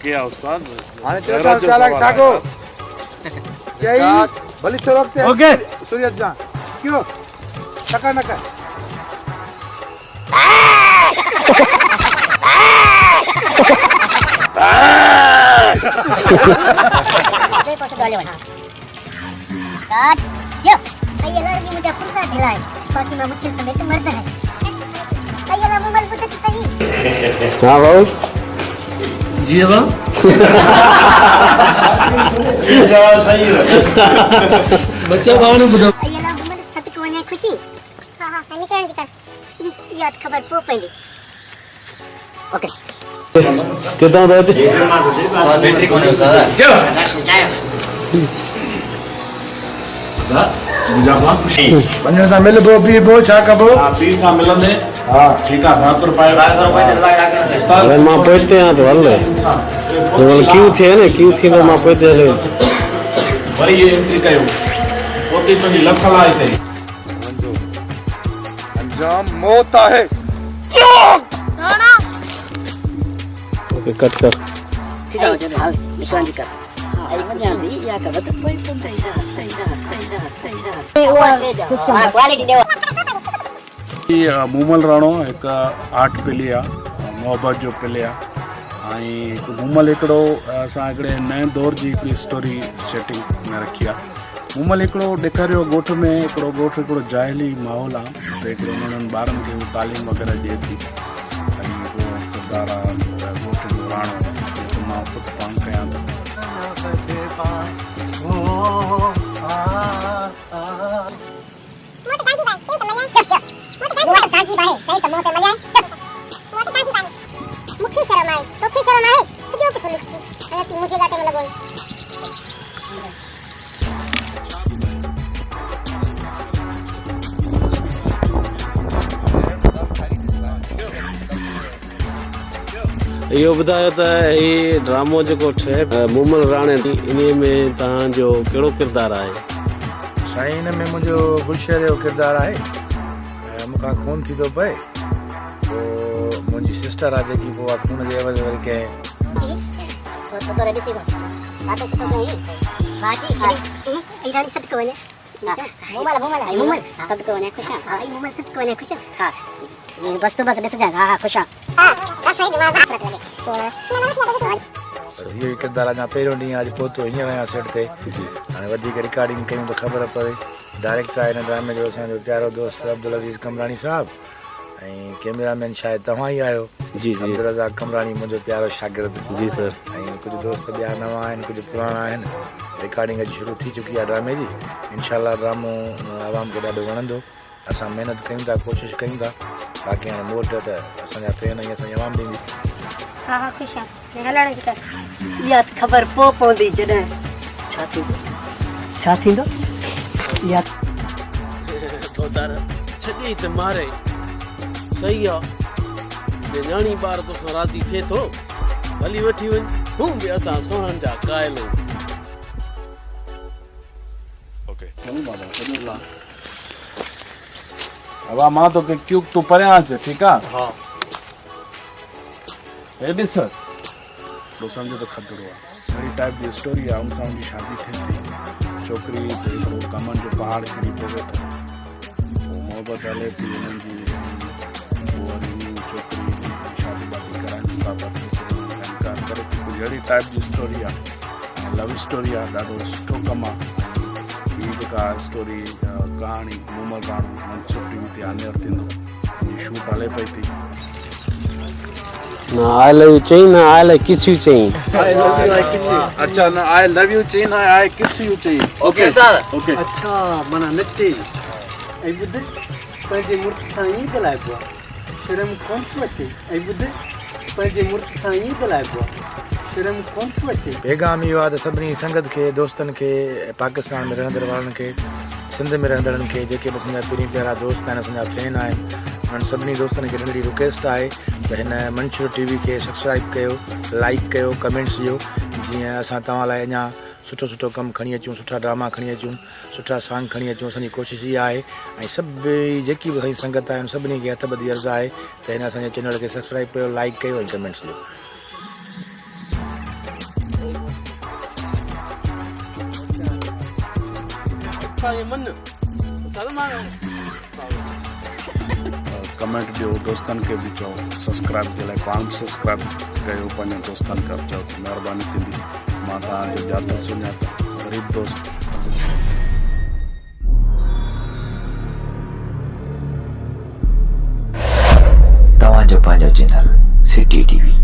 क्या उस्ताद हाने चलो चालाक सागो जय भली तो रखते ओके सूर्य जा क्यों टका नका जय पोसे डाले बना काट यो ये लड़की मुझे खुदा दिलाए बाकी मैं मुझे समेत मर्द है ये ला मुमल बुद्ध की सही हां बाबू जी बाबू सही है बच्चा भाव ने बुधा ये ला मुमल सत को ने खुशी हां हां निकल निकल याद खबर पो पहले ओके कितना दो जी बैटरी कौन है सारा चलो मुझे बात खुशी बन्ने सा मिल बो भी बो छा कबो हां पीसा मिलंदे हां ठीक है 7 रुपए अरे मां पहुंचते हैं तो हल बोल क्यों थे ना क्यों थी तो मां पहुंचते ले वरी ये एंट्री कयो ओती तो लखला आई थी अंजाम मौत है ओके कट कर ठीक है चल हाल निकल निकल आई मजा दी या का बत कोई तुम हां क्वालिटी देव ये मूमल राणो एक आर्ट प्ले आ मोहब्बत जो प्ले आ मूमल हिकिड़ो असां हिकिड़े नए दौर जी हिकिड़ी स्टोरी सेटिंग में रखी आहे मूमल हिकिड़ो ॾेखारियो ॻोठ में हिकिड़ो जाहिली माहौल आहे त हिकिड़ो उन्हनि ॿारनि खे तालीम वग़ैरह ॾिए थी ऐं हिकिड़ो किरदारु आहे ॻोठ जो राणो जेको मां ख़ुदि पाण कयां थो मुझे गाटे में लगो यो ॿुधायो त ही ड्रामो जेको ठहे मूमल राणे इन में तव्हांजो कहिड़ो किरदारु आहे साईं इन में मुंहिंजो गुलशर जो किरदारु आहे मूंखां खून थी थो पए पोइ मुंहिंजी सिस्टर आहे जेकी पोइ आहे खून जे एवज़ वरी कंहिं तो रेडी सी बातें से तो नहीं बाकी ईरानी सद को ने मुमल सद को ने खुश आई मुमल सद को ने खुश हां बस तो बस बेस जा हां खुश हां बस सही दिमाग रख लगे इहो ई किरदारु अञा पहिरियों ॾींहुं अॼु पहुतो हींअर आहियां सेट ते हाणे वधीक रिकॉर्डिंग कयूं त ख़बर पवे डायरेक्टर आहे हिन ड्रामे जो असांजो प्यारो दोस्त अब्दुल अज़ीज़ कमरानी साहब ऐं कैमरामैन शायदि तव्हां ई आहियो जी जी अब्दुल रज़ाक कमरानी मुंहिंजो प्यारो शागिर्द जी सर ऐं कुझु दोस्त ॿिया नवां आहिनि कुझु पुराणा आहिनि रिकॉर्डिंग अॼु शुरू थी चुकी आहे ड्रामे जी इनशाला ड्रामो आवाम खे ॾाढो वणंदो असां महिनत कयूं था कोशिशि कयूं था बाक़ी हाणे मोट त असांजा फैन ऐं असांजी आवाम ॾींदी हां हां खुश है हलण जी कर या खबर पो पवंदी जॾहिं छा थींदो या तो दर छॾी त मारे सही आहे न्याणी ॿार तोखां राज़ी थिए थो हली वठी वञ हू बि असां सोहण जा कायल ओके अब मां तो के क्यों तू परियां अच ठीकु आहे हा रेडी सर तो समझो तो खतरो आहे अहिड़ी टाइप जी स्टोरी आहे उनसां उनजी शादी थिए थी छोकिरी ते हिकिड़ो कमनि जो पहाड़ किरी पवे थो मोहबत हले थी उन्हनि जी छोकिरी शादी वादी कराइनि था पर इनकार करे थी कुझु अहिड़ी टाइप जी स्टोरी आहे लव स्टोरी आहे ॾाढो सुठो कमु आहे हीअ जेका स्टोरी कहाणी मूमल राणो मनसूर टीवी ते हानेर थींदो शूट हले पई थी ना आई लव यू चई ना आई लव किस यू चई अच्छा ना आई लव यू चई ना आई किस यू चई ओके सर ओके अच्छा मना नचे ऐ बुध पंहिंजे मुर्स सां ई ॻाल्हाइबो आहे शर्म कोन थो अचे ऐं बुध पंहिंजे मुर्स सां ई ॻाल्हाइबो आहे शर्म कोन थो अचे पैगाम इहो आहे त सभिनी संगत खे दोस्तनि खे पाकिस्तान में रहंदड़ वारनि खे सिंध में रहंदड़नि खे जेके बि असांजा पहिरीं प्यारा दोस्त आहिनि असांजा फैन आहिनि उन्हनि सभिनी दोस्तनि खे नंढड़ी रिक्वेस्ट आहे त हिन मंशूर टीवी खे सब्सक्राइब कयो लाइक कयो कमेंट्स ॾियो जीअं असां तव्हां लाइ अञा सुठो सुठो कमु खणी अचूं सुठा ड्रामा खणी अचूं सुठा सॉन्ग खणी अचूं असांजी कोशिशि इहा आहे ऐं सभई जेकी बि असांजी संगत आहे सभिनी खे हथ ॿधी अर्ज़ु आहे त हिन असांजे चैनल खे सब्सक्राइब कयो लाइक कयो ऐं कमेंट्स ॾियो असांखे मन कमेंट ॾियो दोस्तनि खे बि चओ सब्सक्राइब जे लाइ पाण बि सब्सक्राइब कयो पंहिंजे दोस्तनि खे बि चओ त महिरबानी थींदी मां तव्हांजो ॼातल सुञातल ग़रीब दोस्त तव्हांजो पंहिंजो चैनल सिटी टीवी